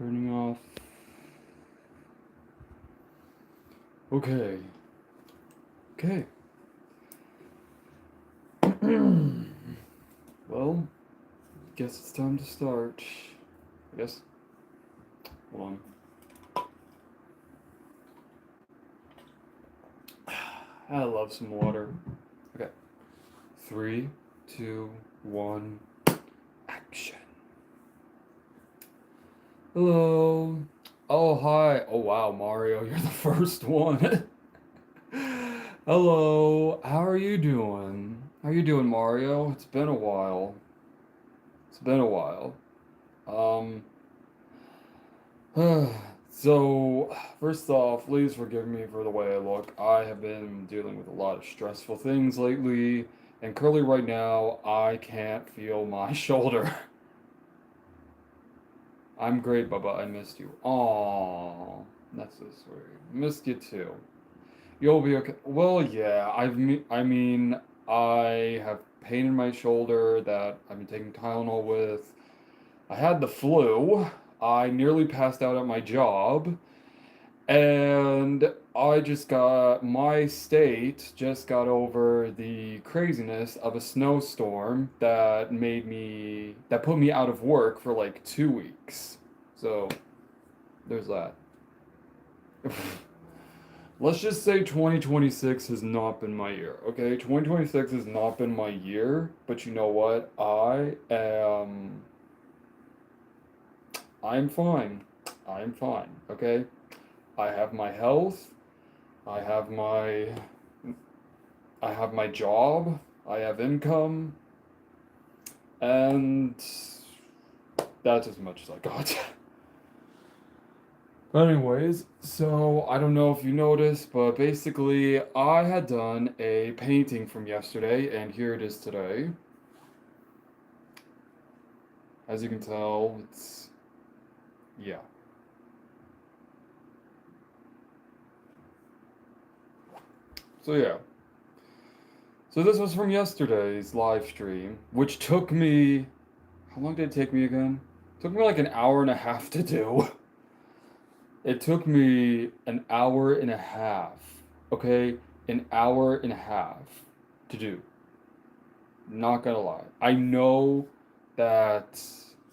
Turning off. Okay. Okay. Well, guess it's time to start. I guess. Hold on. I love some water. Okay. 3, 2, 1, action. Hello. Oh, hi. Oh, wow, Mario, you're the first one. Hello. How are you doing? How you doing, Mario? It's been a while. It's been a while. Um, so, first off, please forgive me for the way I look. I have been dealing with a lot of stressful things lately, and currently right now, I can't feel my shoulder. I'm great, Bubba. I missed you. Aww, that's so sweet. Missed you too. You'll be okay. Well, yeah, I mean, I have pain in my shoulder that I've been taking Tylenol with. I had the flu. I nearly passed out at my job. And I just got, my state just got over the craziness of a snowstorm that put me out of work for like 2 weeks. So, there's that. Let's just say 2026 has not been my year, okay? 2026 has not been my year, but you know what? I'm fine. I'm fine, okay? I have my health. I have my I have my job. I have income, and that's as much as I got. Anyways, so I don't know if you noticed, but basically I had done a painting from yesterday, and here it is today. As you can tell, yeah. So yeah. So this was from yesterday's live stream, which took me, how long did it take me again? It took me like an hour and a half to do. It took me an hour and a half, okay? An hour and a half to do. Not gonna lie. I know that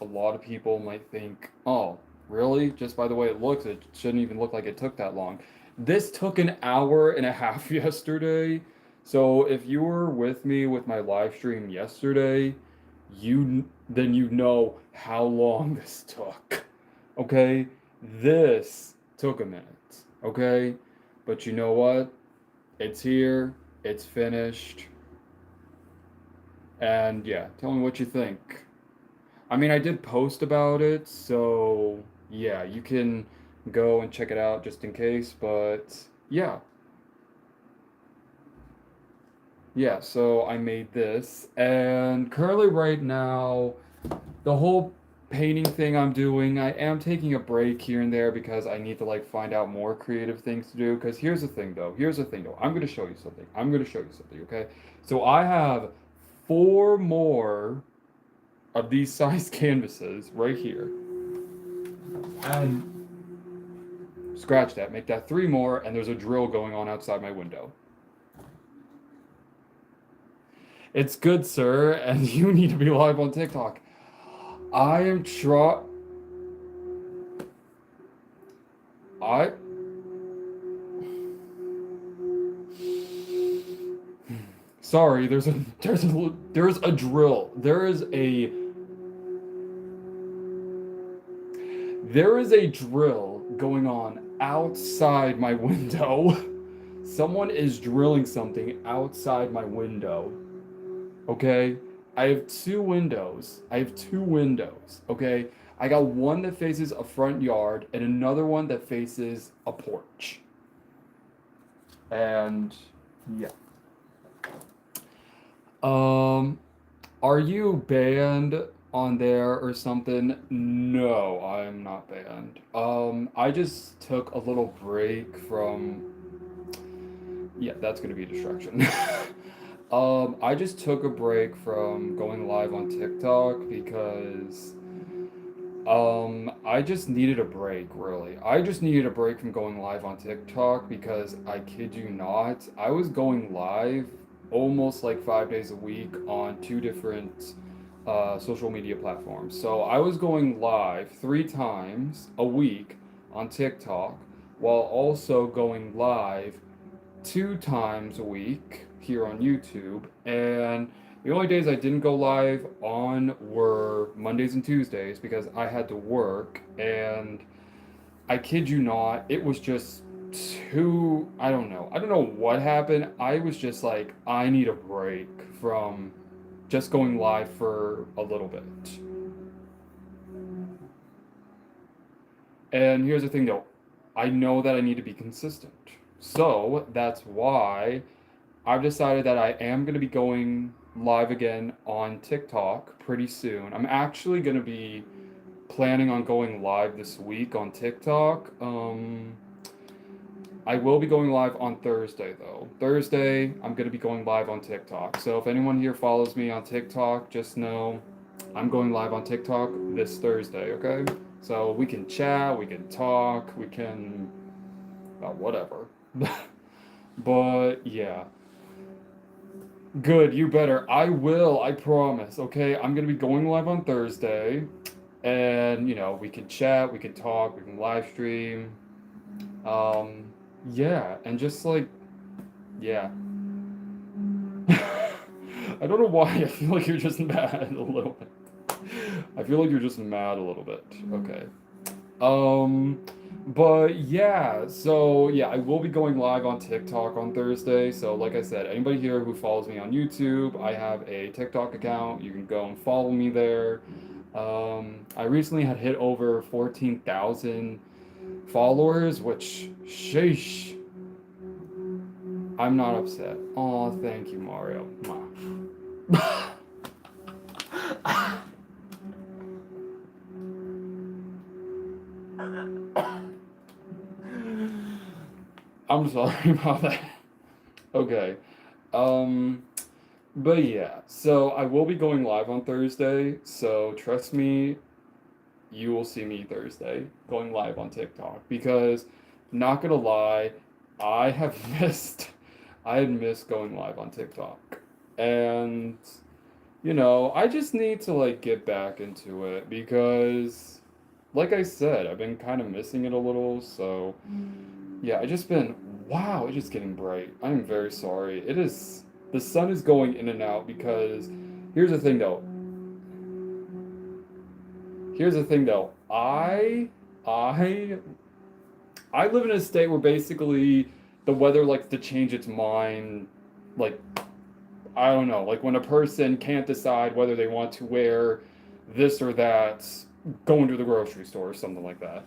a lot of people might think, oh, really? Just by the way it looks, it shouldn't even look like it took that long. This took an hour and a half yesterday. So if you were with me with my live stream yesterday, you know how long this took. Okay? This took a minute. Okay? But you know what? It's here. It's finished. And yeah, tell me what you think. I mean, I did post about it, so yeah, you can go and check it out just in case, but yeah. Yeah, so I made this, and currently right now, the whole painting thing I'm doing, I am taking a break here and there because I need to like find out more creative things to do. Because here's the thing though, I'm gonna show you something. I'm gonna show you something, okay? So I have 4 more of these size canvases right here. And scratch that, make that 3 more, and there's a drill going on outside my window. It's good, sir, and you need to be live on TikTok. I am try. I. Sorry, there's a drill. There is a drill going on outside my window. Someone is drilling something outside my window. Okay? I have 2 windows. Okay? I got one that faces a front yard and another one that faces a porch. And yeah. Um, are you banned on there or something? No, I'm not banned. I just took a little break from. Yeah, that's gonna be a distraction. I just took a break from going live on TikTok because I just needed a break, really. I just needed a break from going live on TikTok because I kid you not, I was going live almost like 5 days a week on two different social media platforms. So I was going live 3 times a week on TikTok while also going live 2 times a week here on YouTube. And the only days I didn't go live on were Mondays and Tuesdays because I had to work. And I kid you not, it was just too, I don't know. I don't know what happened. I was just like, I need a break from just going live for a little bit. And here's the thing though, I know that I need to be consistent. So that's why I've decided that I am going to be going live again on TikTok pretty soon. I'm actually going to be planning on going live this week on TikTok. I will be going live on Thursday though. Thursday, I'm going to be going live on TikTok. So if anyone here follows me on TikTok, just know I'm going live on TikTok this Thursday, okay? So we can chat, we can talk, we can whatever. But yeah. Good, you better. I will, I promise. Okay, I'm gonna be going live on Thursday, and we can chat, we can talk, we can live stream. Um, yeah, and just like, yeah. I don't know why. I feel like you're just mad a little bit. I feel like you're just mad a little bit. Okay. Um, but yeah, so yeah, I will be going live on TikTok on Thursday. So like I said, anybody here who follows me on YouTube, I have a TikTok account. You can go and follow me there. I recently had hit over 14,000 followers, which sheesh, I'm not upset. Oh, thank you, Mario. Mwah. I'm sorry about that. Okay. Um, but yeah, so I will be going live on Thursday, so trust me, you will see me Thursday going live on TikTok because not gonna lie, I have I had missed going live on TikTok. And I just need to like get back into it because like I said, I've been kind of missing it a little, so yeah, I just been wow, it's just getting bright. I'm very sorry. The sun is going in and out because here's the thing though. Here's the thing though. I I live in a state where basically the weather likes to change its mind like I don't know, like when a person can't decide whether they want to wear this or that going to the grocery store or something like that.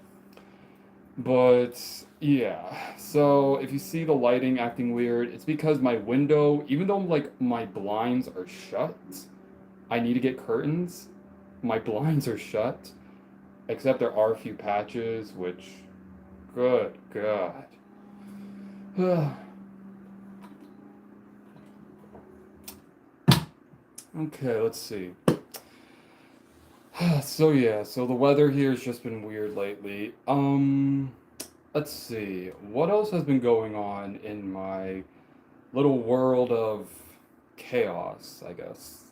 But yeah, so if you see the lighting acting weird, it's because my window, even though like my blinds are shut, I need to get curtains. My blinds are shut, except there are a few patches, which, good God. Okay, let's see. So yeah, so the weather here has just been weird lately. Let's see. What else has been going on in my little world of chaos, I guess?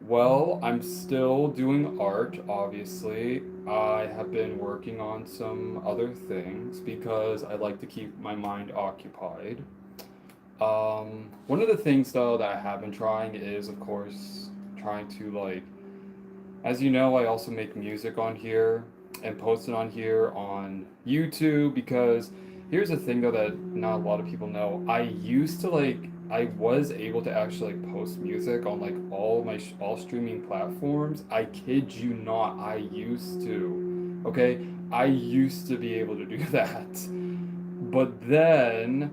Well, I'm still doing art, obviously. I have been working on some other things because I like to keep my mind occupied. One of the things though that I have been trying is, of course, trying to like, as you know, I also make music on here and post it on here on YouTube because here's the thing though that not a lot of people know. I was able to actually like post music on like all streaming platforms. I kid you not, I used to. Okay? I used to be able to do that. But then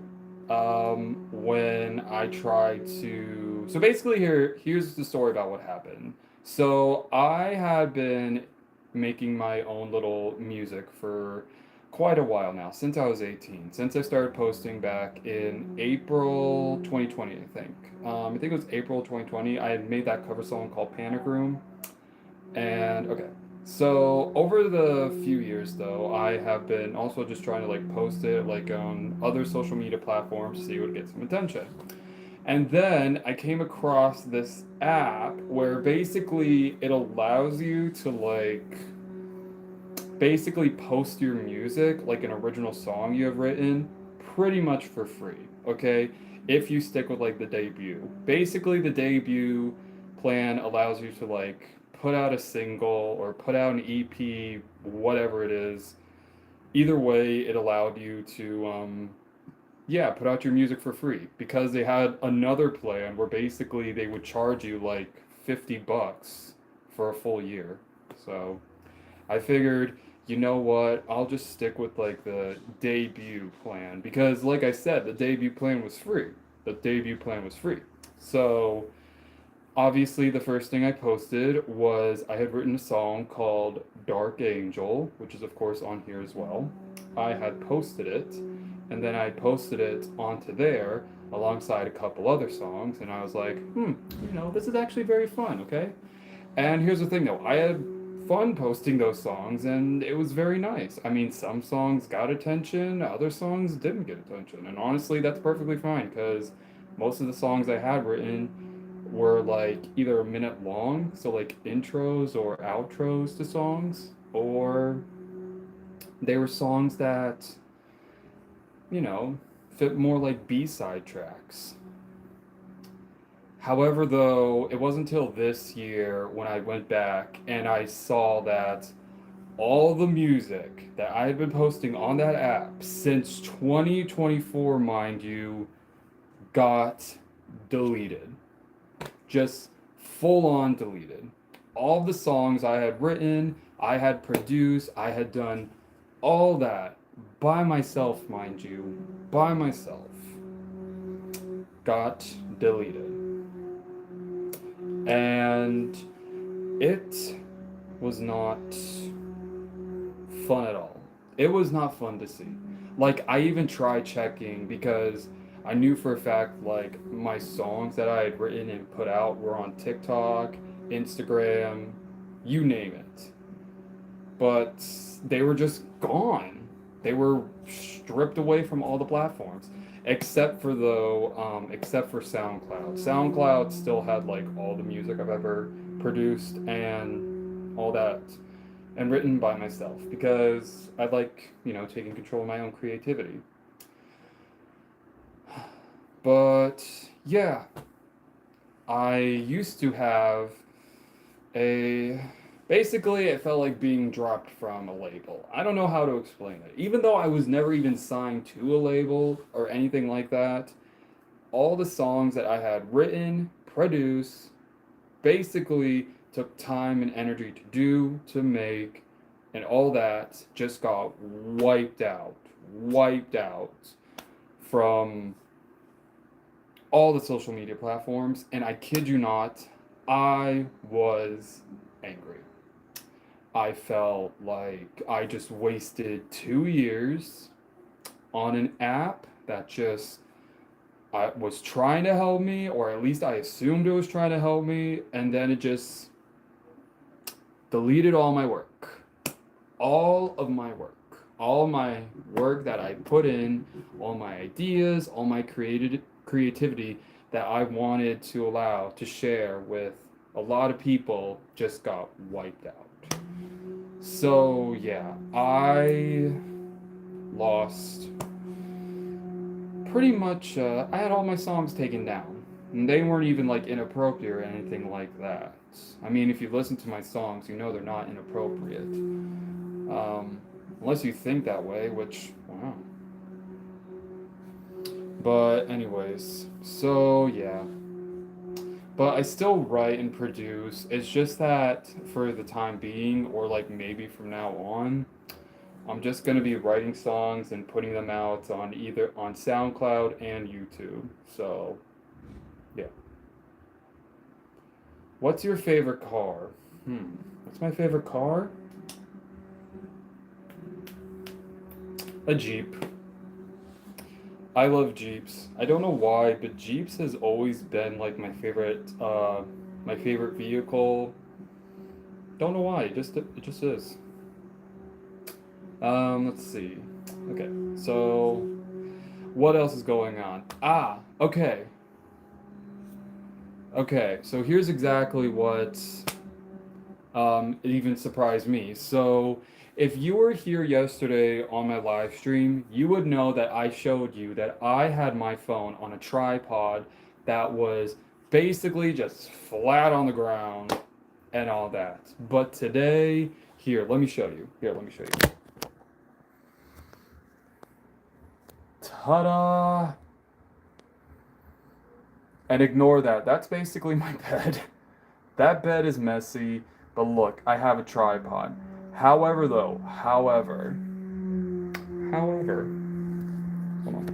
when I tried to so basically here's the story about what happened. So I had been making my own little music for quite a while now, since I was 18, since I started posting back in April 2020, I think. I think it was April 2020. I had made that cover song called Panic Room. And okay, so over the few years though, I have been also just trying to like post it like on other social media platforms to see what gets some attention. And then I came across this app where basically it allows you to like basically post your music, like an original song you have written, pretty much for free, okay? If you stick with like the debut. Basically, the debut plan allows you to like put out a single or put out an EP, whatever it is. Either way, it allowed you to yeah, put out your music for free because they had another plan where basically they would charge you like $50 for a full year. So, I figured, you know what, I'll just stick with like the debut plan because, like I said, the debut plan was free. The debut plan was free. So, obviously, the first thing I posted was I had written a song called Dark Angel, which is, of course, on here as well. I had posted it, and then I posted it onto there alongside a couple other songs, and I was like, this is actually very fun, okay? And here's the thing though, I had fun posting those songs and it was very nice. I mean, some songs got attention, other songs didn't get attention. And honestly, that's perfectly fine because most of the songs I had written were like either a minute long, so like intros or outros to songs, or they were songs that, you know, fit more like B-side tracks. However, though, it wasn't until this year when I went back and I saw that all the music that I had been posting on that app since 2024, mind you, got deleted. Just full on deleted. All the songs I had written, I had produced, I had done all that by myself, mind you, by myself, got deleted. And it was not fun at all. It was not fun to see. Like, I even tried checking because I knew for a fact, like, my songs that I had written and put out were on TikTok, Instagram, you name it. But they were just gone. They were stripped away from all the platforms. Except for SoundCloud. SoundCloud still had like all the music I've ever produced and all that, and written by myself because I like, taking control of my own creativity. But yeah, I used to have a basically it felt like being dropped from a label. I don't know how to explain it. Even though I was never even signed to a label or anything like that, all the songs that I had written, produced, basically took time and energy to do, to make, and all that just got wiped out from all the social media platforms. And I kid you not, I was angry. I felt like I just wasted 2 years on an app that just I was trying to help me, or at least I assumed it was trying to help me, and then it just deleted all my work. All of my work. All my work that I put in, all my ideas, all my creativity that I wanted to allow to share with a lot of people just got wiped out. So, yeah, I lost pretty much, I had all my songs taken down. And they weren't even like inappropriate or anything like that. I mean, if you listen to my songs, you know they're not inappropriate. Unless you think that way, which, wow. But, anyways, so yeah. But I still write and produce. It's just that for the time being, or like maybe from now on, I'm just gonna be writing songs and putting them out on either on SoundCloud and YouTube. So, yeah. What's your favorite car? What's my favorite car? A Jeep. I love Jeeps. I don't know why, but Jeeps has always been like my favorite vehicle. Don't know why. It just is. Let's see. Okay, so what else is going on? Okay. Okay, so here's exactly what it even surprised me. So if you were here yesterday on my live stream, you would know that I showed you that I had my phone on a tripod that was basically just flat on the ground and all that. But today, here, let me show you. Here, let me show you. Ta-da! And ignore that. That's basically my bed. That bed is messy, but look, I have a tripod. However, hold on.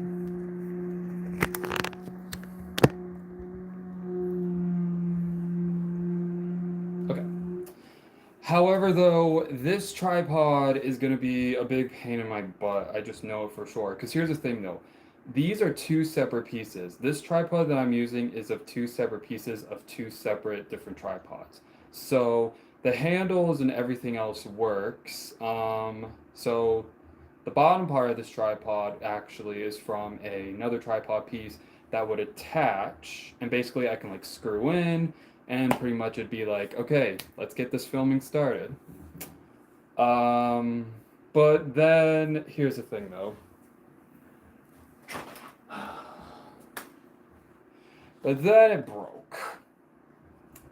Okay. However, though, this tripod is going to be a big pain in my butt. I just know it for sure. Because here's the thing, though. These are two separate pieces. This tripod that I'm using is of two separate pieces of two separate different tripods. So the handles and everything else works. So the bottom part of this tripod actually is from another tripod piece that would attach, and basically I can like screw in, and pretty much it'd be like, okay, let's get this filming started. Um, but then here's the thing though. But then it broke.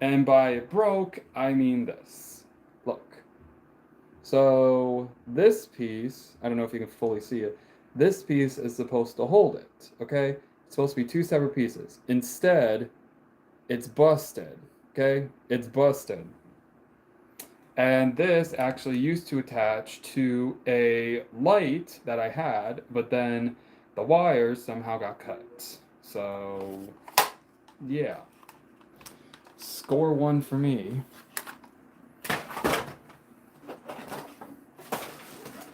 And by it broke, I mean this. Look. So this piece, I don't know if you can fully see it, this piece is supposed to hold it, okay? It's supposed to be two separate pieces. Instead, it's busted, okay? It's busted. And this actually used to attach to a light that I had, but then the wires somehow got cut. So, yeah. Score one for me.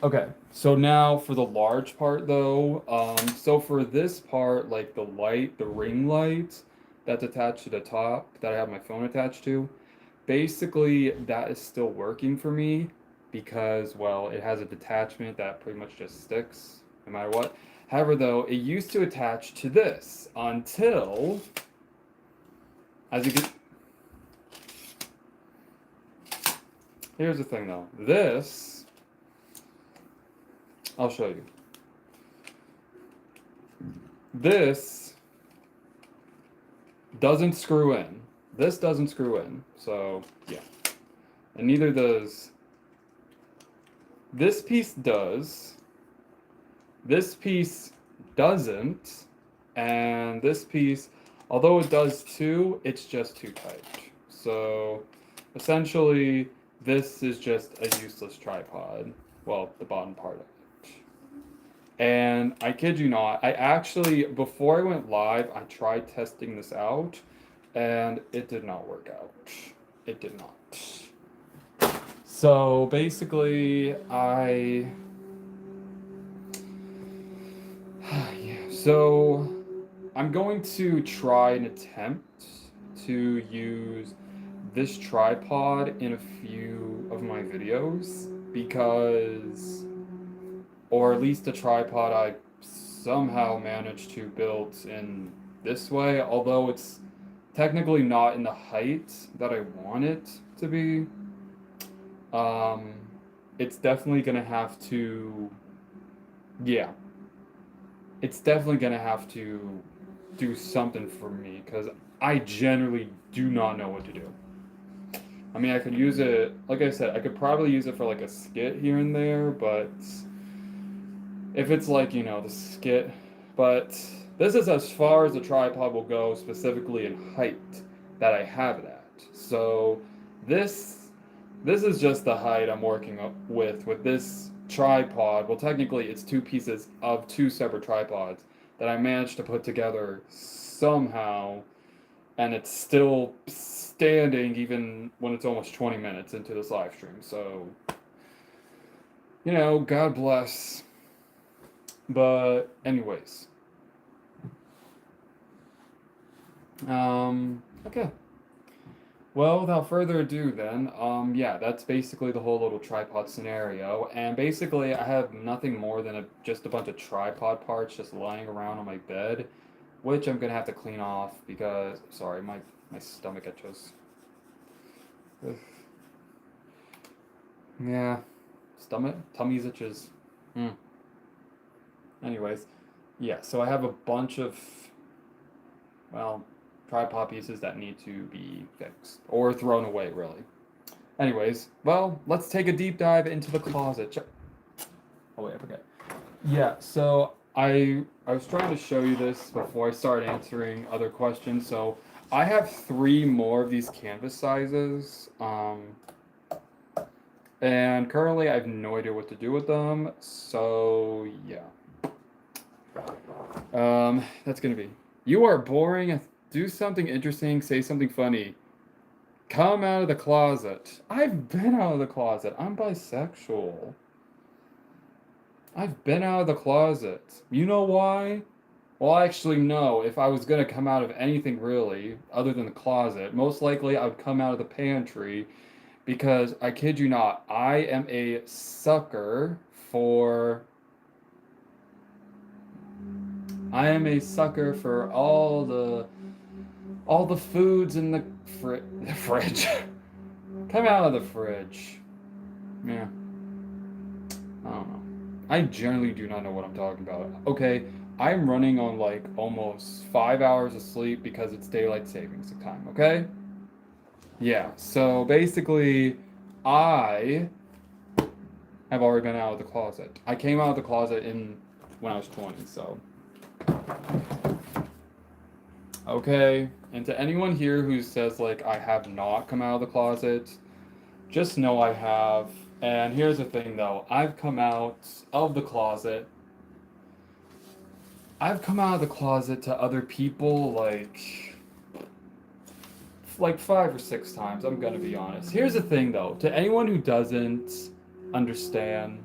Okay, so now for the large part though, so for this part, like the light, the ring light that's attached to the top that I have my phone attached to, basically that is still working for me because, well, it has a detachment that pretty much just sticks no matter what. However, though, it used to attach to this until, as you can, here's the thing though, this, I'll show you. This doesn't screw in. This doesn't screw in. So, yeah. And neither does. This piece does. This piece doesn't. And this piece, although it does too, it's just too tight. So, essentially, this is just a useless tripod. Well, the bottom part of it. And I kid you not, I actually, before I went live, I tried testing this out, and it did not work out. It did not. So basically, yeah, so I'm going to try and attempt to use this tripod in a few of my videos because, or at least a tripod I somehow managed to build in this way, although it's technically not in the height that I want it to be. Um, it's definitely gonna have to, yeah, it's definitely gonna have to do something for me because I generally do not know what to do. I mean, I could use it, like I said, I could probably use it for like a skit here and there, but if it's like, the skit, but this is as far as the tripod will go, specifically in height that I have it at. So this this is just the height I'm working up with this tripod. Well, technically it's two pieces of two separate tripods that I managed to put together somehow, and it's still standing even when it's almost 20 minutes into this live stream. So, God bless. But anyways, okay. Well, without further ado, then, yeah, that's basically the whole little tripod scenario. And basically, I have nothing more than just a bunch of tripod parts just lying around on my bed, which I'm gonna have to clean off because, sorry, my stomach itches. Ugh. Yeah, tummy's itches. Hmm. Anyways, yeah, so I have a bunch of, well, tripod pieces that need to be fixed or thrown away, really. Anyways, well, let's take a deep dive into the closet. Oh wait, I forget. Yeah, so I was trying to show you this before I start answering other questions. So I have three more of these canvas sizes, and currently I have no idea what to do with them. So yeah, that's gonna be. You are boring. Do something interesting. Say something funny. Come out of the closet. I've been out of the closet. I'm bisexual. I've been out of the closet. You know why? Well, actually, no. If I was gonna come out of anything really, other than the closet, most likely I would come out of the pantry because I kid you not, I am a sucker for. I am a sucker for all the foods in the fridge. Come out of the fridge. Yeah, I don't know. I generally do not know what I'm talking about. Okay, I'm running on like almost 5 hours of sleep because it's daylight savings time, okay? Yeah, so basically, I have already been out of the closet. I came out of the closet in when I was 20, so. Okay, and to anyone here who says like I have not come out of the closet, just know I have. And here's the thing though, I've come out of the closet I've come out of the closet to other people like 5 or 6 times, I'm gonna be honest. Here's the thing though, to anyone who doesn't understand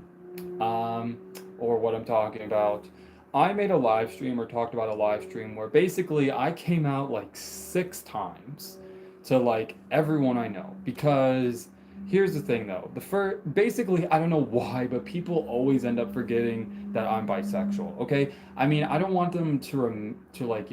um or what I'm talking about, I made a live stream or talked about a live stream where basically I came out like 6 times to like everyone I know because here's the thing though, the first basically I don't know why, but people always end up forgetting that I'm bisexual. Okay, I mean I don't want them to like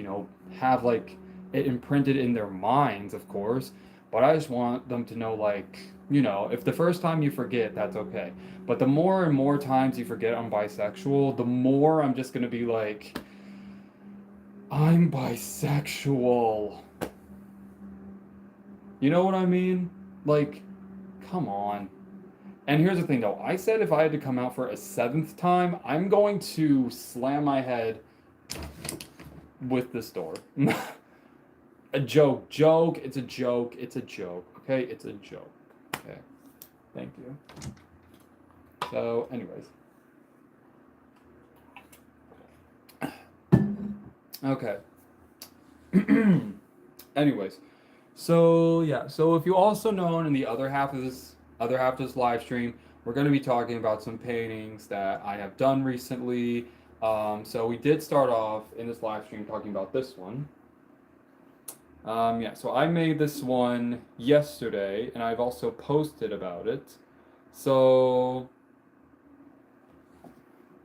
have like it imprinted in their minds, of course, but I just want them to know like if the first time you forget, that's okay. But the more and more times you forget I'm bisexual, the more I'm just gonna be like, I'm bisexual. You know what I mean? Like, come on. And here's the thing though, I said if I had to come out for a seventh time, I'm going to slam my head with this door. A joke, it's a joke, okay? It's a joke, okay? Thank you. So, anyways. Okay. Anyways, so yeah, so if you also know in the other half of this live stream, we're going to be talking about some paintings that I have done recently. So we did start off in this live stream talking about this one. Yeah, so I made this one yesterday, and I've also posted about it. So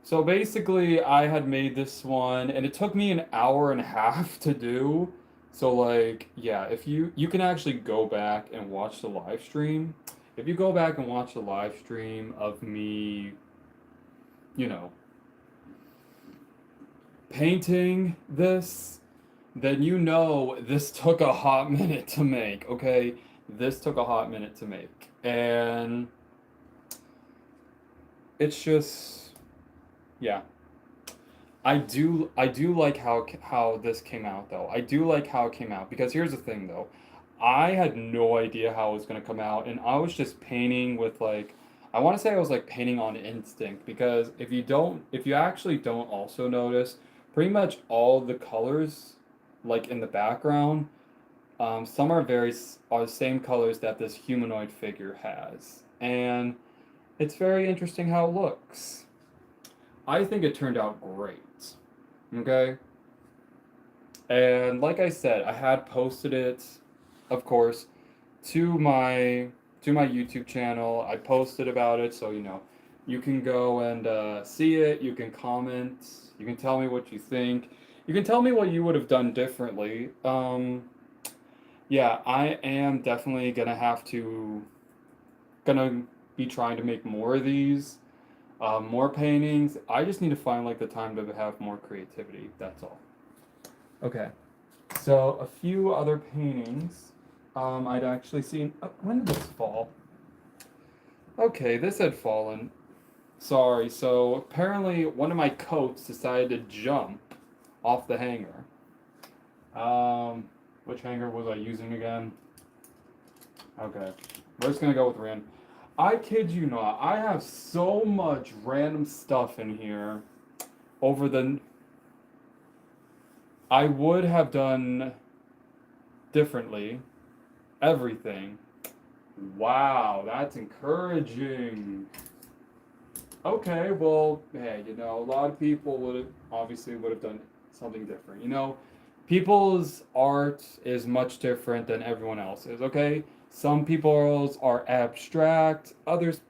So basically, I had made this one, and it took me an hour and a half to do. So like, yeah, if you can actually go back and watch the live stream. If you go back and watch the live stream of me, you know, painting this, then you know this took a hot minute to make, okay? This took a hot minute to make. And it's just, yeah. I do like how this came out though. I do like how it came out because here's the thing though. I had no idea how it was gonna come out, and I was just painting with like I want to say I was like painting on instinct because if you actually don't also notice, pretty much all the colors like in the background, some are the same colors that this humanoid figure has, and it's very interesting how it looks. I think it turned out great. Okay. And like I said, I had posted it, of course. to my YouTube channel. I posted about it, so you can go and see it. You can comment. You can tell me what you think. You can tell me what you would have done differently. Yeah, I am definitely gonna be trying to make more of these, more paintings. I just need to find like the time to have more creativity. That's all. Okay. So a few other paintings. I'd actually seen. When did this fall? Okay, this had fallen. Sorry. So apparently one of my coats decided to jump off the hanger. Which hanger was I using again? Okay, we're just gonna go with random. I kid you not. I have so much random stuff in here. Over the, I would have done differently. Everything. Wow, that's encouraging. Okay, well, hey, a lot of people would have done something different. People's art is much different than everyone else's, okay? Some people's are abstract, others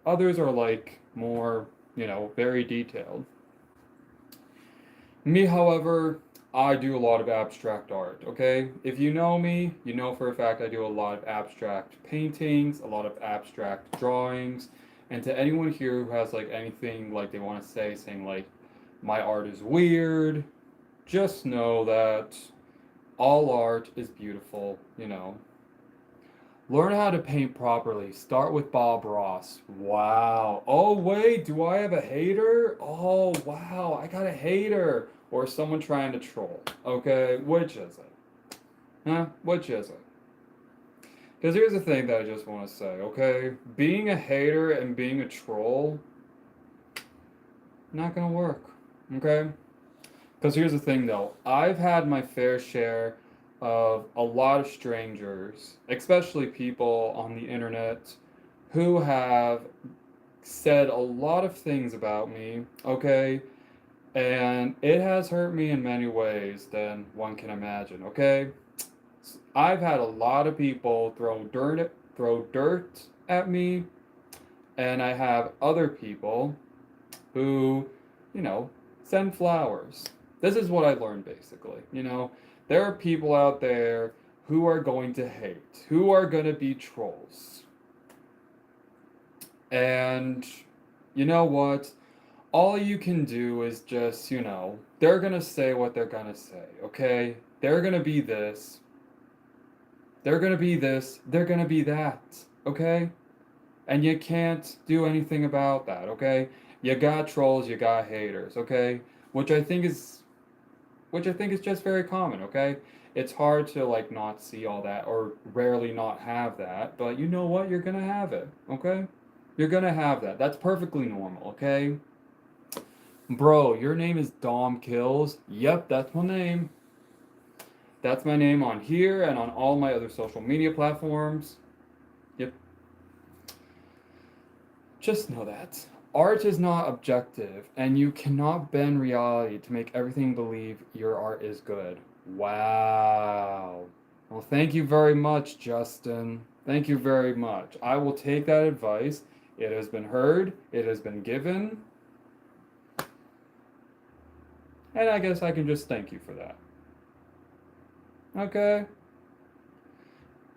are like more, very detailed. Me, however, I do a lot of abstract art, okay? If you know me, you know for a fact I do a lot of abstract paintings, a lot of abstract drawings. And to anyone here who has like anything like they want to say, saying like, my art is weird, just know that all art is beautiful. Learn how to paint properly. Start with Bob Ross. Wow. Oh, wait, do I have a hater? Oh, wow, I got a hater. Or someone trying to troll. Okay, which is it? Huh? Which is it? Because here's the thing that I just want to say, okay? Being a hater and being a troll, not gonna work. Okay? Because here's the thing though, I've had my fair share of a lot of strangers, especially people on the internet, who have said a lot of things about me, okay? And it has hurt me in many ways than one can imagine, okay? I've had a lot of people throw dirt at me, and I have other people who, you know, send flowers. This is what I learned basically. There are people out there who are going to hate, who are going to be trolls. And you know what? All you can do is just, they're going to say what they're going to say, okay? They're going to be this. They're going to be this. They're going to be that, okay? And you can't do anything about that, okay? You got trolls, you got haters, okay? Which I think is just very common, okay? It's hard to like not see all that or rarely not have that, but you know what? You're gonna have it, okay? You're gonna have that. That's perfectly normal, okay? Bro, your name is Dom Kills. Yep, that's my name. That's my name on here and on all my other social media platforms. Yep. Just know that. Art is not objective, and you cannot bend reality to make everything believe your art is good. Wow. Well, thank you very much, Justin. Thank you very much. I will take that advice. It has been heard, it has been given, and I guess I can just thank you for that. Okay?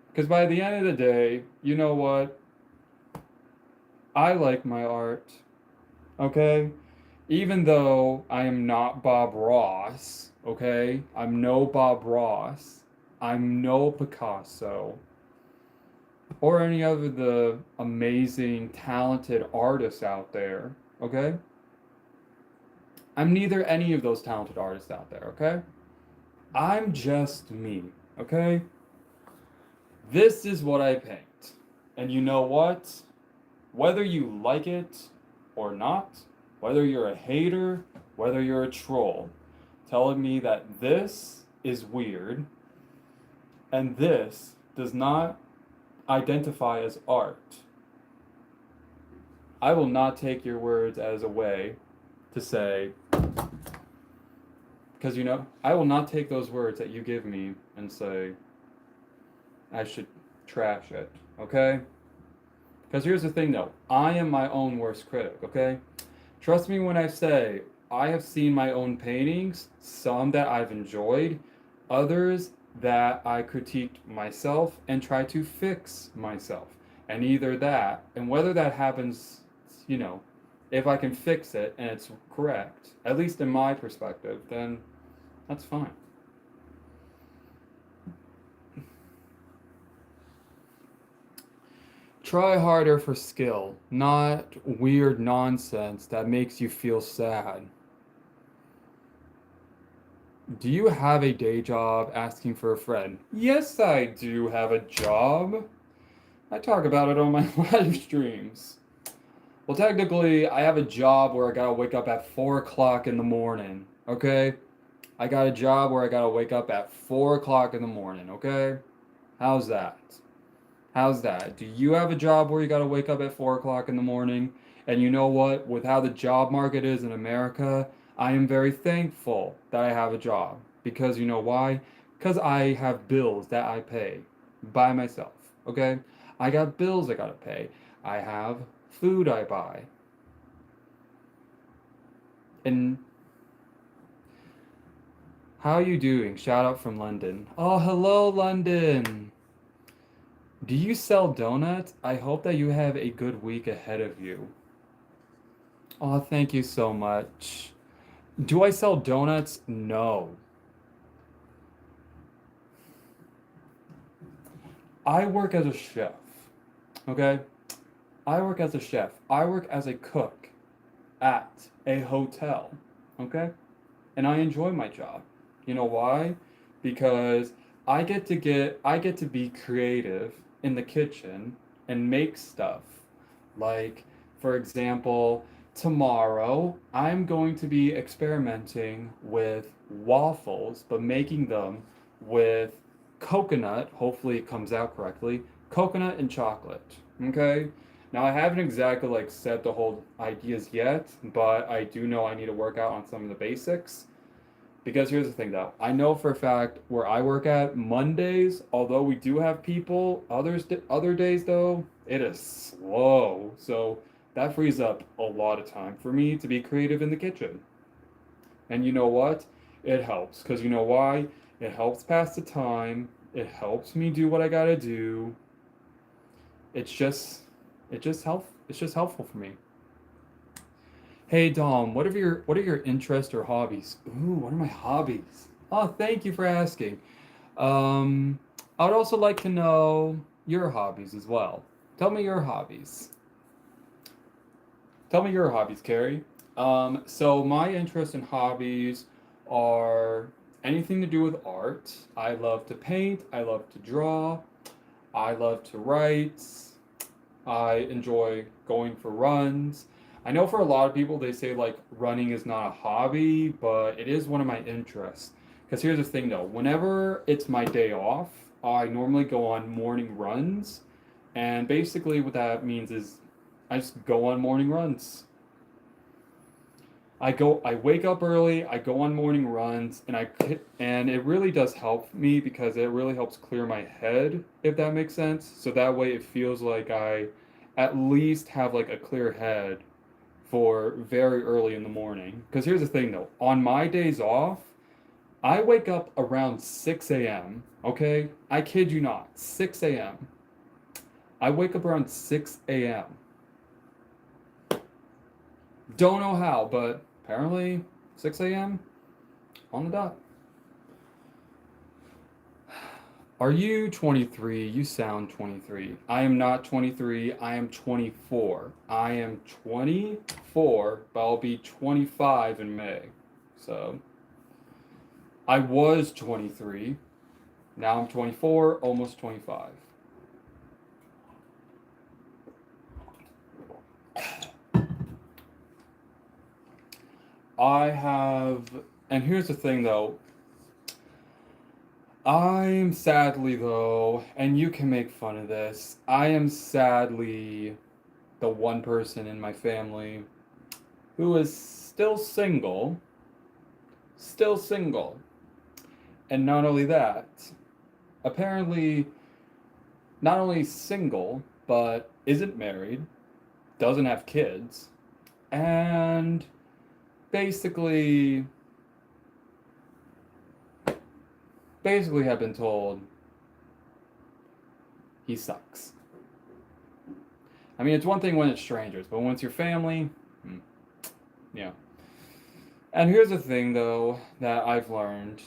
Because by the end of the day, you know what? I like my art. Okay? Even though I am not Bob Ross, okay? I'm no Bob Ross. I'm no Picasso. Or any other the amazing, talented artists out there, okay? I'm neither any of those talented artists out there, okay? I'm just me, okay? This is what I paint. And you know what? Whether you like it or not, whether you're a hater, whether you're a troll, telling me that this is weird and this does not identify as art, I will not take your words as a way to say, because I will not take those words that you give me and say, I should trash it, okay? Because here's the thing though, I am my own worst critic, okay? Trust me when I say I have seen my own paintings, some that I've enjoyed, others that I critiqued myself and try to fix myself. And either that, and whether that happens, you know, if I can fix it and it's correct, at least in my perspective, then that's fine. Try harder for skill, not weird nonsense that makes you feel sad. Do you have a day job? Asking for a friend. Yes, I do have a job. I talk about it on my live streams. Well, technically, I have a job where I gotta wake up at 4 o'clock in the morning, okay? I got a job where I gotta wake up at 4 o'clock in the morning, okay? How's that? How's that? Do you have a job where you gotta wake up at 4 o'clock in the morning? And you know what? With how the job market is in America, I am very thankful that I have a job. Because you know why? Because I have bills that I pay by myself, okay? I got bills I gotta pay. I have food I buy. And how are you doing? Shout out from London. Oh, hello, London. Do you sell donuts? I hope that you have a good week ahead of you. Oh, thank you so much. Do I sell donuts? No. I work as a chef. Okay? I work as a chef. I work as a cook at a hotel. Okay? And I enjoy my job. You know why? Because I get to be creative in the kitchen and make stuff. Like, for example, tomorrow I'm going to be experimenting with waffles, but making them with coconut. Hopefully it comes out correctly. Coconut and chocolate. Okay? Now I haven't exactly like set the whole ideas yet, but I do know I need to work out on some of the basics. Because here's the thing though, I know for a fact where I work at Mondays, although we do have people, other days though, it is slow. So that frees up a lot of time for me to be creative in the kitchen. And you know what? It helps because you know why? It helps pass the time. It helps me do what I gotta do. It's just, it's just helpful for me. Hey Dom, what are your interests or hobbies? Ooh, what are my hobbies? Oh, thank you for asking. Um, I would also like to know your hobbies as well. Tell me your hobbies. Tell me your hobbies, Carrie. So my interests and hobbies are anything to do with art. I love to paint, I love to draw, I love to write, I enjoy going for runs. I know for a lot of people, they say like running is not a hobby, but it is one of my interests. Because here's the thing though, whenever it's my day off, I normally go on morning runs. And basically, what that means is I just go on morning runs. I wake up early, I go on morning runs, and it really does help me because it really helps clear my head, if that makes sense. So that way it feels like I at least have like a clear head for very early in the morning. Because here's the thing though, on my days off, I wake up around 6 a.m., okay? I kid you not, 6 a.m. I wake up around 6 a.m. Don't know how, but apparently 6 a.m. on the dot. Are you 23? You sound 23. I am not 23. I am 24. I am 24, but I'll be 25 in May. So I was 23. Now I'm 24, almost 25. I have, and here's the thing though, I'm sadly though, and you can make fun of this, I am sadly the one person in my family who is still single. And not only that, apparently not only single, but isn't married, doesn't have kids, and basically have been told he sucks. I mean, it's one thing when it's strangers, but when it's your family, yeah. And here's the thing, though, that I've learned.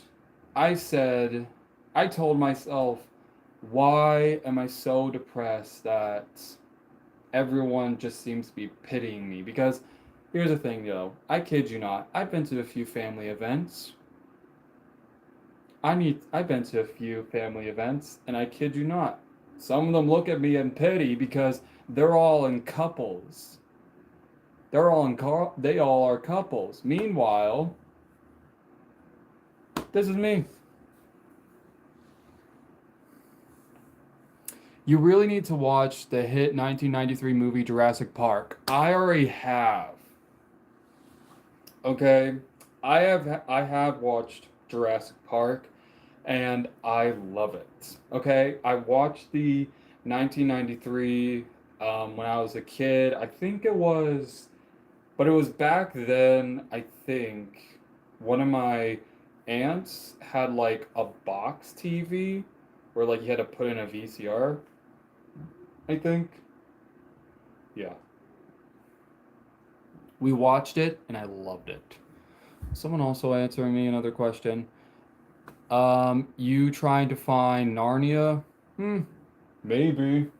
I told myself, why am I so depressed that everyone just seems to be pitying me? Because here's the thing, though. I kid you not. I've been to a few family events. I've been to a few family events, and I kid you not. Some of them look at me in pity because they're all in couples. They all are couples. Meanwhile, this is me. You really need to watch the hit 1993 movie Jurassic Park. I already have. Okay? I have watched Jurassic Park and I love it. Okay? I watched the 1993 when I was a kid. But it was back then, I think one of my aunts had like a box TV where like you had to put in a VCR, I think. Yeah. We watched it and I loved it. Someone also answering me another question. You trying to find Narnia? Maybe.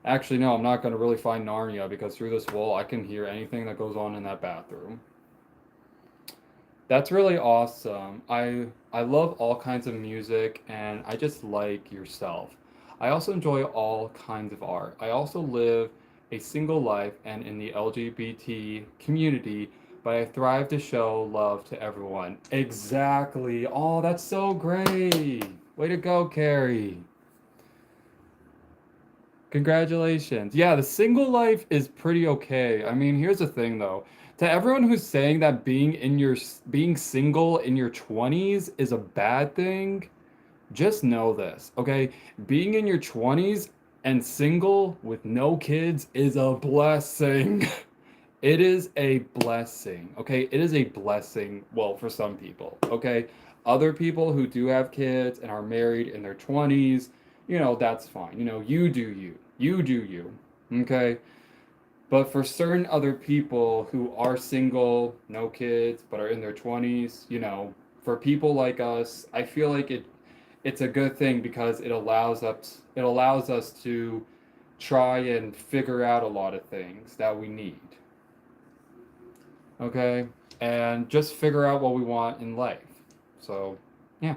Actually, no, I'm not going to really find Narnia because through this wall I can hear anything that goes on in that bathroom. That's really awesome. I love all kinds of music and I just like yourself. I also enjoy all kinds of art. I also live a single life and in the LGBT community, but I thrive to show love to everyone. Exactly. Oh, that's so great. Way to go, Carrie. Congratulations. Yeah, the single life is pretty okay. I mean, here's the thing though. To everyone who's saying that being single in your 20s is a bad thing, just know this, okay? Being in your 20s and single with no kids is a blessing. It is a blessing, okay? It is a blessing, well, for some people, okay? Other people who do have kids and are married in their 20s, that's fine. You do you. You do you, okay? But for certain other people who are single, no kids, but are in their 20s, for people like us, I feel like it's a good thing because it allows us to try and figure out a lot of things that we need. Okay? And just figure out what we want in life. So, yeah.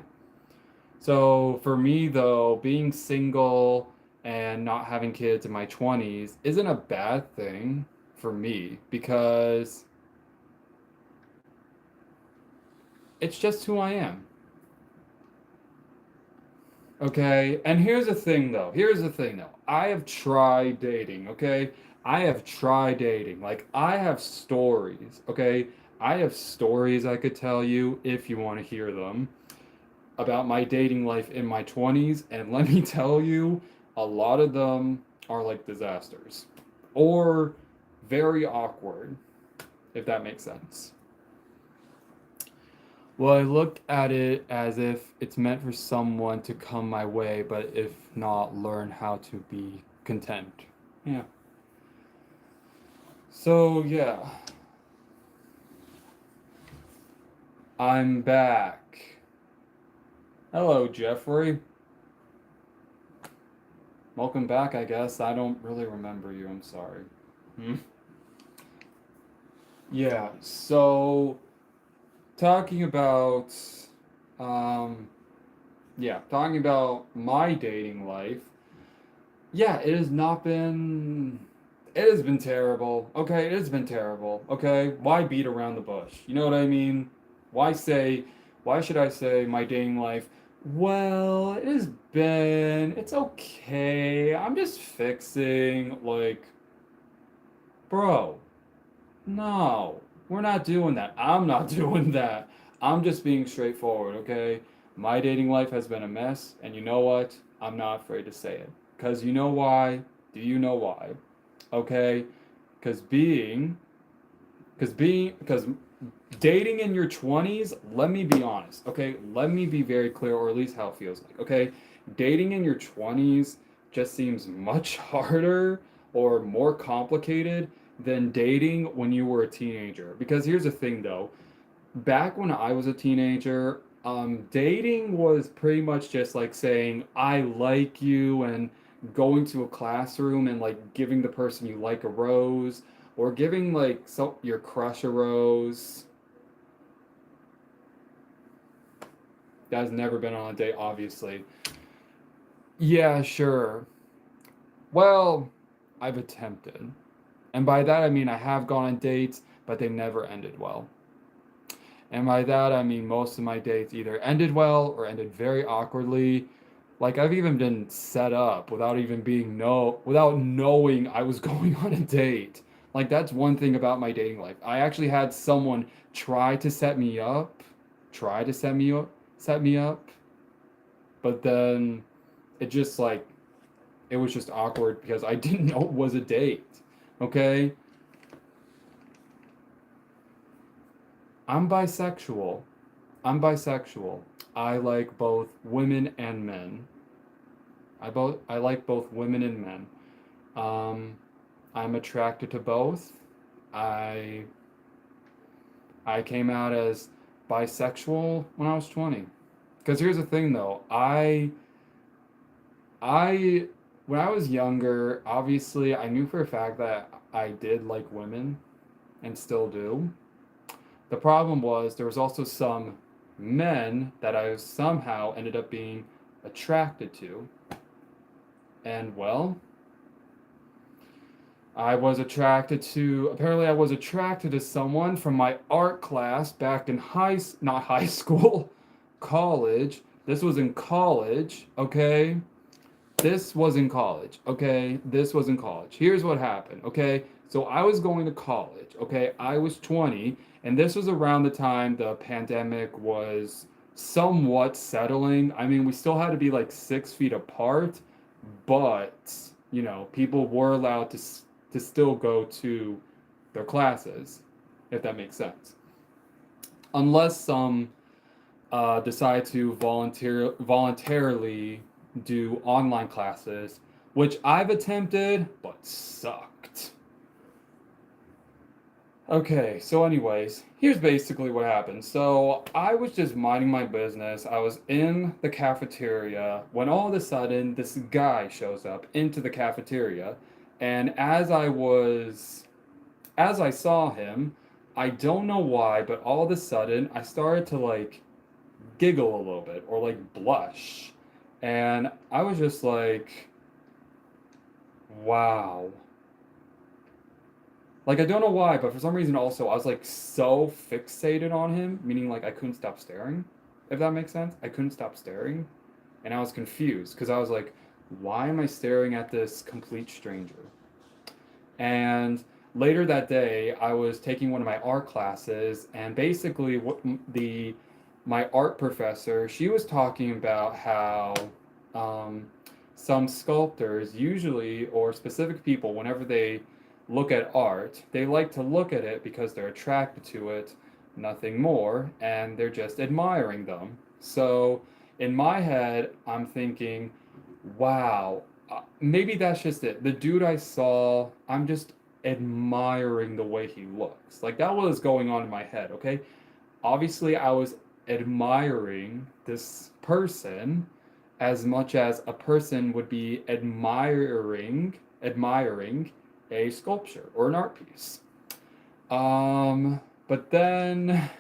So, for me though, being single and not having kids in my 20s isn't a bad thing for me because it's just who I am. Okay, and here's the thing though. I have tried dating, okay? I have tried dating. Like, I have stories, okay? I have stories I could tell you if you want to hear them about my dating life in my 20s, and let me tell you, a lot of them are like disasters or very awkward, if that makes sense. Well, I look at it as if it's meant for someone to come my way, but if not, learn how to be content. Yeah. So, yeah, I'm back. Hello, Jeffrey. Welcome back, I guess. I don't really remember you. I'm sorry. Hmm? Yeah, so talking about, um, yeah, talking about my dating life. Yeah, it has been terrible. Okay, it has been terrible. Okay, why beat around the bush? You know what I mean? Why say, why should I say my dating life? Well, it's okay. I'm just fixing, like, bro, no, we're not doing that. I'm not doing that. I'm just being straightforward, okay? My dating life has been a mess, and you know what? I'm not afraid to say it. Because you know why? Do you know why? Okay? Because because dating in your 20s, let me be honest, okay? Let me be very clear, or at least how it feels like, okay? Dating in your 20s just seems much harder or more complicated than dating when you were a teenager. Because here's the thing though, back when I was a teenager, dating was pretty much just like saying, I like you, and going to a classroom and like giving the person you like a rose, or giving like your crush a rose. That's never been on a date, obviously. Yeah, sure. Well, I've attempted. And by that I mean I have gone on dates, but they never ended well. And by that I mean most of my dates either ended well or ended very awkwardly. Like I've even been set up without knowing I was going on a date. Like that's one thing about my dating life. I actually had someone try to try to set me up, but then it just like it was just awkward because I didn't know it was a date. Okay? I'm bisexual. I'm bisexual. I like both women and men. I like both women and men. Um, I'm attracted to both. I I came out as bisexual when I was 20. Because here's the thing though, I when I was younger, obviously I knew for a fact that I did like women and still do. The problem was there was also some men that I somehow ended up being attracted to. And well, I was attracted to someone from my art class back in not high school, college. This was in college, okay? This was in college, okay? This was in college. Here's what happened, okay? So I was going to college, okay? I was 20, and this was around the time the pandemic was somewhat settling. I mean, we still had to be like 6 feet apart, but, people were allowed to still go to their classes, if that makes sense. Unless some decide to voluntarily do online classes, which I've attempted but sucked. Okay, so anyways, here's basically what happened. So I was just minding my business. I was in the cafeteria when all of a sudden this guy shows up into the cafeteria, and as I saw him, I don't know why, but all of a sudden I started to like giggle a little bit or like blush. And I was just like, wow. Like I don't know why, but for some reason also I was like so fixated on him, meaning like I couldn't stop staring. If that makes sense. I couldn't stop staring. And I was confused because I was like, why am I staring at this complete stranger? And later that day, I was taking one of my art classes, and basically, the my art professor, she was talking about how um, some sculptors usually, or specific people, whenever they look at art, they like to look at it because they're attracted to it, nothing more, and they're just admiring them. So in my head, I'm thinking, wow, maybe that's just it. The dude I saw, I'm just admiring the way he looks. Like that was going on in my head, okay? Obviously, I was admiring this person as much as a person would be admiring a sculpture or an art piece. But then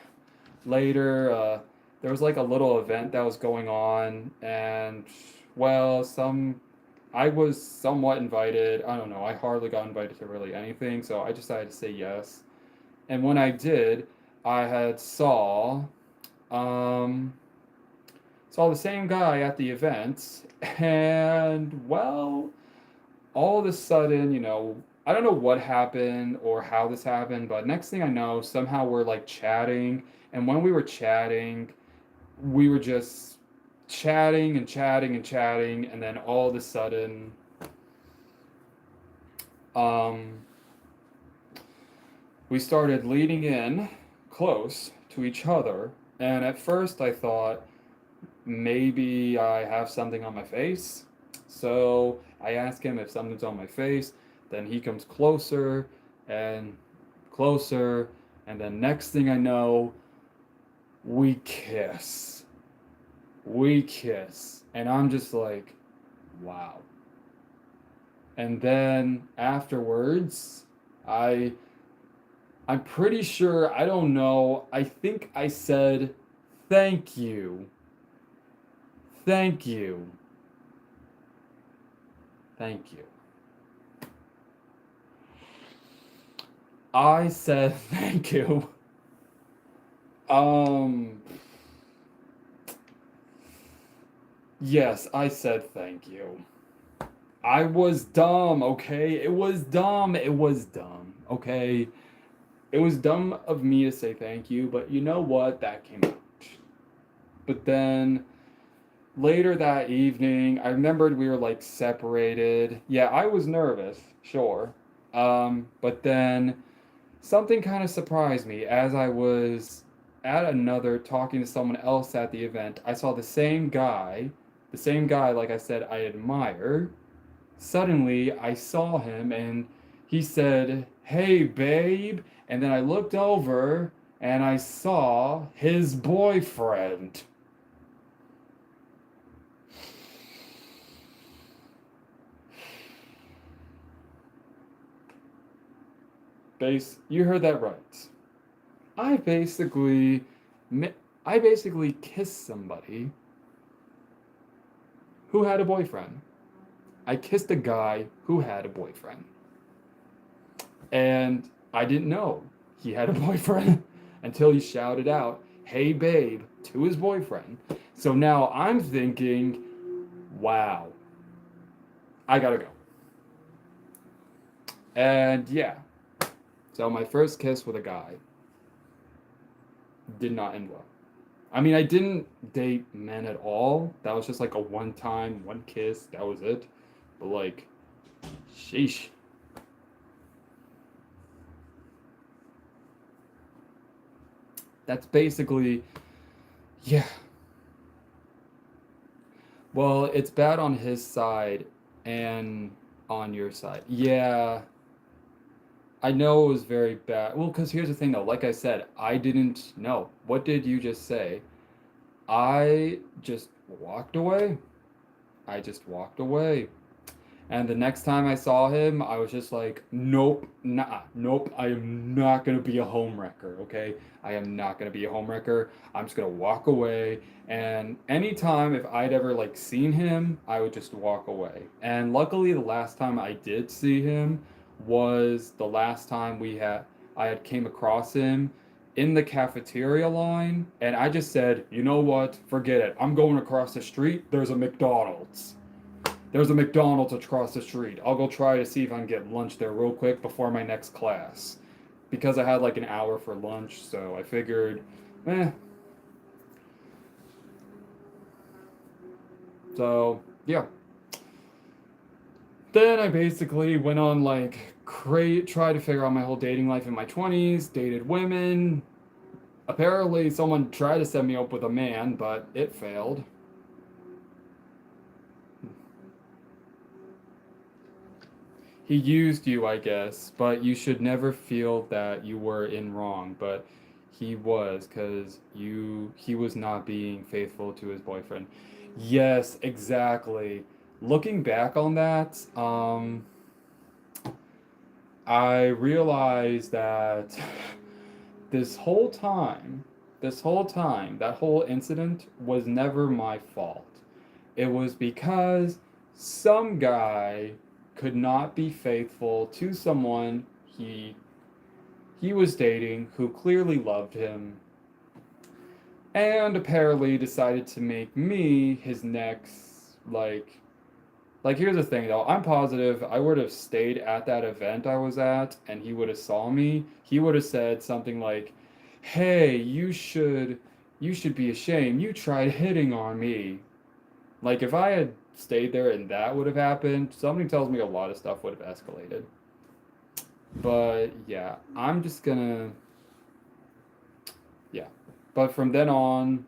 later, there was like a little event that was going on, and well, I was somewhat invited. I don't know. I hardly got invited to really anything, so I decided to say yes. And when I did, I had um, saw the same guy at the event, and well, all of a sudden, I don't know what happened or how this happened, but next thing I know, somehow we're like chatting, and when we were chatting, we were just chatting and chatting and chatting, and then all of a sudden, Um, we started leaning in close to each other, and at first I thought maybe I have something on my face. So I ask him if something's on my face, then he comes closer and closer, and then next thing I know, we kiss. We kiss. And I'm just like, wow. And then afterwards, I I'm pretty sure, I don't know, I think I said thank you. Thank you. Thank you. I said thank you. Um yes, I said thank you. I was dumb, okay? It was dumb. It was dumb, okay? It was dumb of me to say thank you, but you know what? That came out. But then later that evening, I remembered we were like separated. Yeah, I was nervous, sure. But then something kind of surprised me as I was at another talking to someone else at the event. I saw the same guy, like I said, I admire. Suddenly, I saw him and he said, "Hey, babe." And then I looked over and I saw his boyfriend. You heard that right. I basically, I basically kissed somebody who had a boyfriend. I kissed a guy who had a boyfriend. And I didn't know he had a boyfriend until he shouted out, "Hey, babe," to his boyfriend. So now I'm thinking, wow, I gotta go. And yeah, so my first kiss with a guy did not end well. I mean, I didn't date men at all. That was just like a one time, one kiss. That was it. But like, sheesh. That's basically, yeah. Well, it's bad on his side and on your side. Yeah, I know it was very bad. Well, because here's the thing though. Like I said, I didn't know. What did you just say? I just walked away. I just walked away. And the next time I saw him, I was just like, nope, nah, nope, I am not gonna be a homewrecker, okay? I am not gonna be a homewrecker. I'm just gonna walk away. And anytime if I'd ever like seen him, I would just walk away. And luckily, the last time I did see him was the last time I had came across him in the cafeteria line, and I just said, you know what? Forget it. I'm going across the street. There's a McDonald's. There's a McDonald's across the street. I'll go try to see if I can get lunch there real quick before my next class. Because I had like an hour for lunch, so I figured, eh. So, yeah. Then I basically went on like try to figure out my whole dating life in my 20s, dated women. Apparently, someone tried to set me up with a man, but it failed. He used you, I guess, but you should never feel that you were in wrong, but he was cuz he was not being faithful to his boyfriend. Yes, exactly. Looking back on that, I realized that this whole time, that whole incident was never my fault. It was because some guy could not be faithful to someone he was dating who clearly loved him and apparently decided to make me his next here's the thing though. I'm positive I would have stayed at that event I was at and he would have saw me. He would have said something like, "Hey, you should be ashamed. You tried hitting on me." Like if I had stayed there and that would have happened, something tells me a lot of stuff would have escalated. But yeah, I'm just gonna, yeah. But from then on,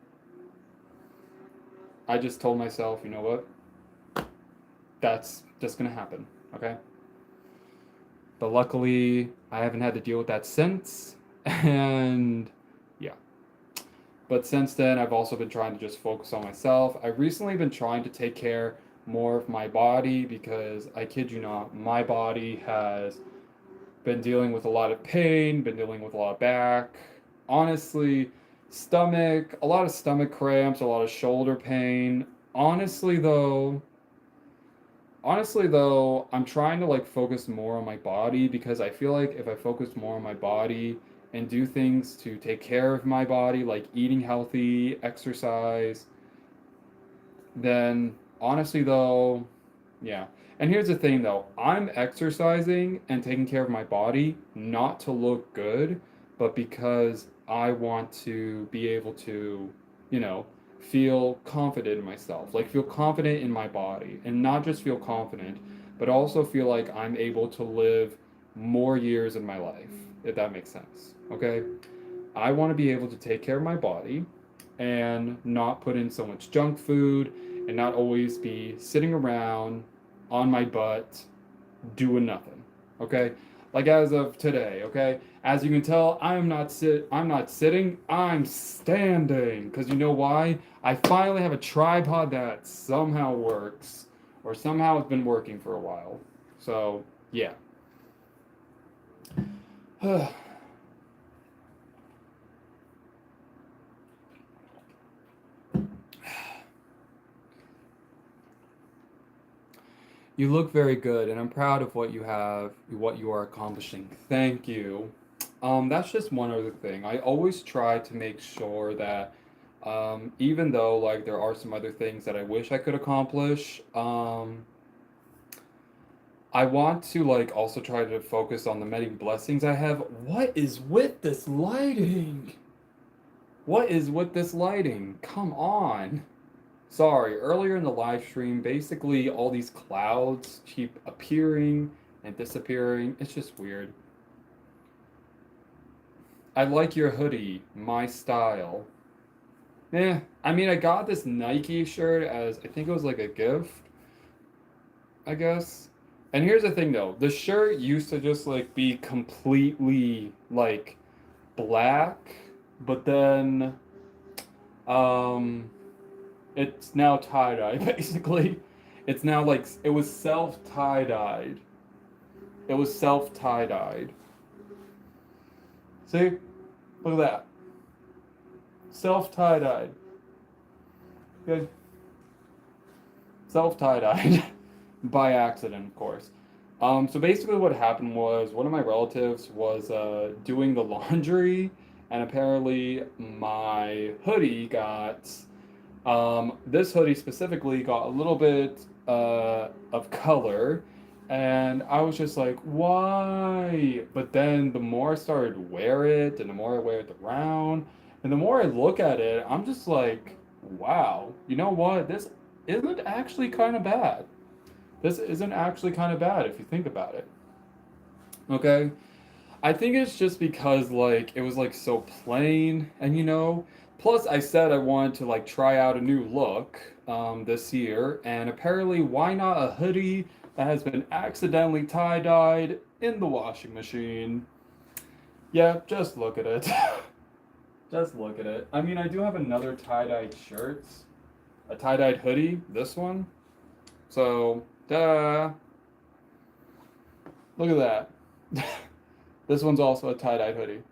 I just told myself, you know what? That's just gonna happen, okay? But luckily, I haven't had to deal with that since. And yeah. But since then, I've also been trying to just focus on myself. I've recently been trying to take care more of my body because I kid you not, my body has been dealing with a lot of pain, been dealing with a lot of back, honestly, stomach, a lot of stomach cramps, a lot of shoulder pain. Honestly, though, I'm trying to like focus more on my body because I feel like if I focus more on my body and do things to take care of my body, like eating healthy, exercise, then honestly though, yeah. And here's the thing though, I'm exercising and taking care of my body not to look good, but because I want to be able to, you know, feel confident in myself, like feel confident in my body, and not just feel confident, but also feel like I'm able to live more years in my life, if that makes sense. Okay? I want to be able to take care of my body and not put in so much junk food and not always be sitting around on my butt doing nothing. Okay? Like as of today, okay? As you can tell, I'm not sitting, I'm standing. Cuz you know why? I finally have a tripod that somehow works or somehow has been working for a while. So, yeah. You look very good, and I'm proud of what you have, what you are accomplishing. Thank you. That's just one other thing. I always try to make sure that, even though like there are some other things that I wish I could accomplish, I want to like also try to focus on the many blessings I have. What is with this lighting? What is with this lighting? Come on. Sorry, earlier in the live stream, basically all these clouds keep appearing and disappearing. It's just weird. I like your hoodie, my style. I mean, I got this Nike shirt as I think it was like a gift, I guess. And here's the thing though, the shirt used to just like be completely like black, but then um it's now tie-dye basically. It's now like it was self tie-dyed. It was self tie-dyed. See? Look at that. Self tie-dyed. Good. Self tie-dyed. By accident, of course. So basically what happened was one of my relatives was doing the laundry and apparently my hoodie got this hoodie specifically got a little bit of color, and I was just like, why? But then the more I started to wear it, and the more I wear it around, and the more I look at it, I'm just like, wow, you know what? This isn't actually kind of bad. This isn't actually kind of bad if you think about it. Okay? I think it's just because like it was like so plain and plus I said I wanted to like try out a new look this year, and apparently why not a hoodie that has been accidentally tie-dyed in the washing machine? Yeah, just look at it. Just look at it. I mean, I do have another tie-dyed shirt, a tie-dyed hoodie, this one. So, duh. Look at that. This one's also a tie-dye hoodie.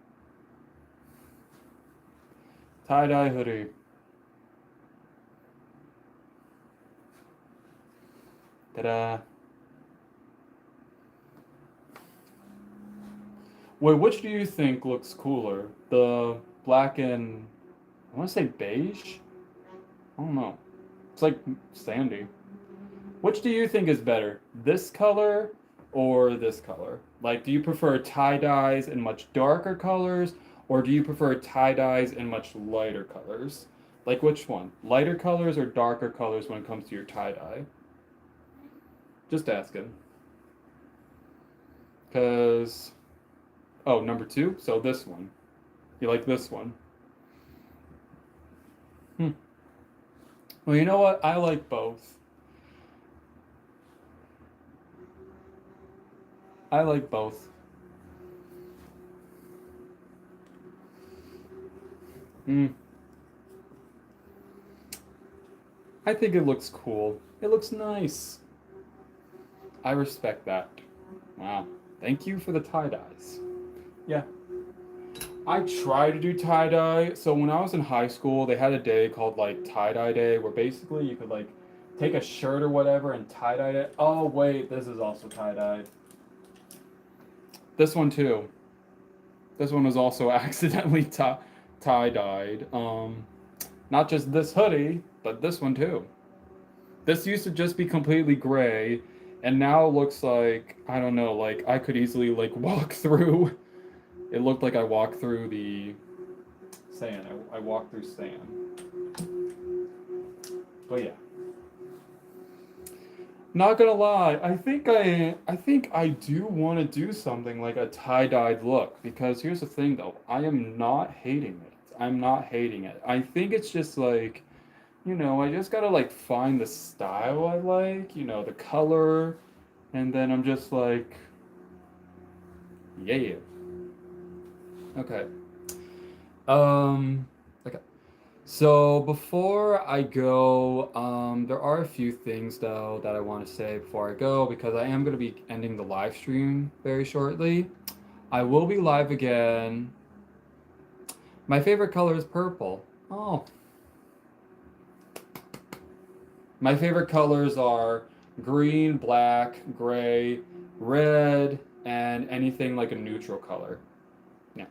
Tie-dye hoodie. Ta-da. Wait, which do you think looks cooler? The black and I want to say beige? I don't know. It's like sandy. Which do you think is better? This color or this color? Like, do you prefer tie-dyes in much darker colors or do you prefer tie-dyes in much lighter colors? Like, which one? Lighter colors or darker colors when it comes to your tie-dye? Just asking. Because Oh, number 2? So this one. You like this one? Hmm. Well, you know what? I like both. I like both. Hmm. I think it looks cool. It looks nice. I respect that. Wow. Thank you for the tie-dyes. Yeah. I try to do tie-dye. So when I was in high school, they had a day called like tie-dye day where basically you could like take a shirt or whatever and tie-dye it. Oh wait, this is also tie-dyed. This one too. This one was also accidentally tie-dyed. Not just this hoodie, but this one too. This used to just be completely gray, and now it looks like, I don't know, like I could easily like walk through. It looked like I walked through the sand. I walked through sand. But yeah. Not gonna lie, I think I do want to do something like a tie-dyed look because here's the thing though, I am not hating it. I'm not hating it. I think it's just like, I just gotta like find the style I like, the color, and then I'm just like, yeah. Okay. Um, okay. So before I go, there are a few things though that I want to say before I go because I am going to be ending the live stream very shortly. I will be live again. My favorite color is purple. Oh, my favorite colors are green, black, gray, red, and anything like a neutral color. Yeah.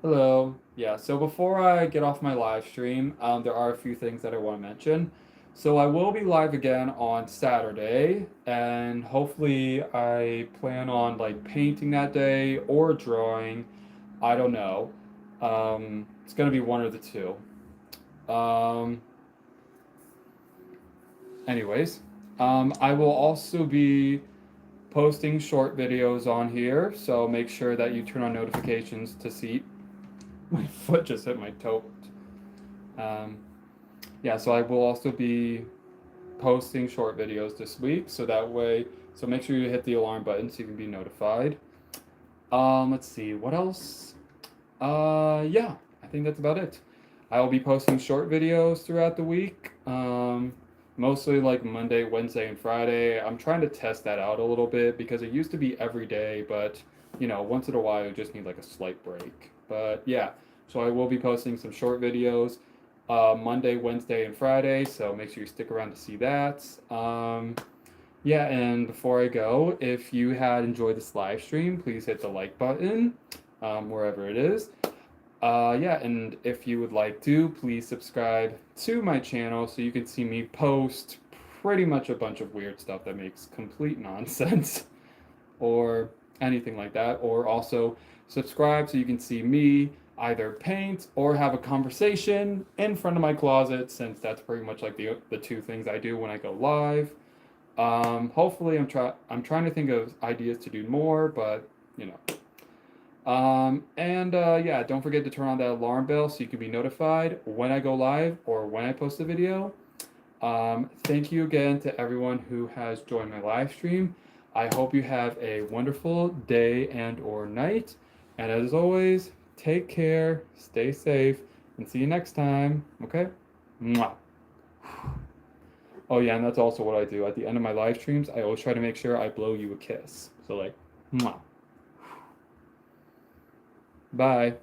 Hello. Yeah, so before I get off my live stream, there are a few things that I want to mention. So I will be live again on Saturday, and hopefully I plan on like painting that day or drawing. I don't know. It's gonna be one of the two. Um, anyways, I will also be posting short videos on here, so make sure that you turn on notifications to see. My foot just hit my toe. Um, yeah, so I will also be posting short videos this week, so make sure you hit the alarm button so you can be notified. Let's see, what else? Yeah, I think that's about it. I will be posting short videos throughout the week, mostly like Monday, Wednesday, and Friday. I'm trying to test that out a little bit because it used to be every day, but once in a while you just need like a slight break. But yeah, so I will be posting some short videos Monday, Wednesday, and Friday, so make sure you stick around to see that. Yeah, and before I go, if you had enjoyed this live stream, please hit the like button wherever it is. Yeah, and if you would like to, please subscribe to my channel so you can see me post pretty much a bunch of weird stuff that makes complete nonsense or anything like that. Or also subscribe so you can see me either paint or have a conversation in front of my closet, since that's pretty much like the two things I do when I go live. Hopefully I'm trying to think of ideas to do more, but you know. Yeah, don't forget to turn on that alarm bell so you can be notified when I go live or when I post a video. Thank you again to everyone who has joined my live stream. I hope you have a wonderful day and or night. And as always, take care, stay safe, and see you next time. Okay? Mwah. Oh yeah, and that's also what I do. At the end of my live streams, I always try to make sure I blow you a kiss. So like, mwah. Bye.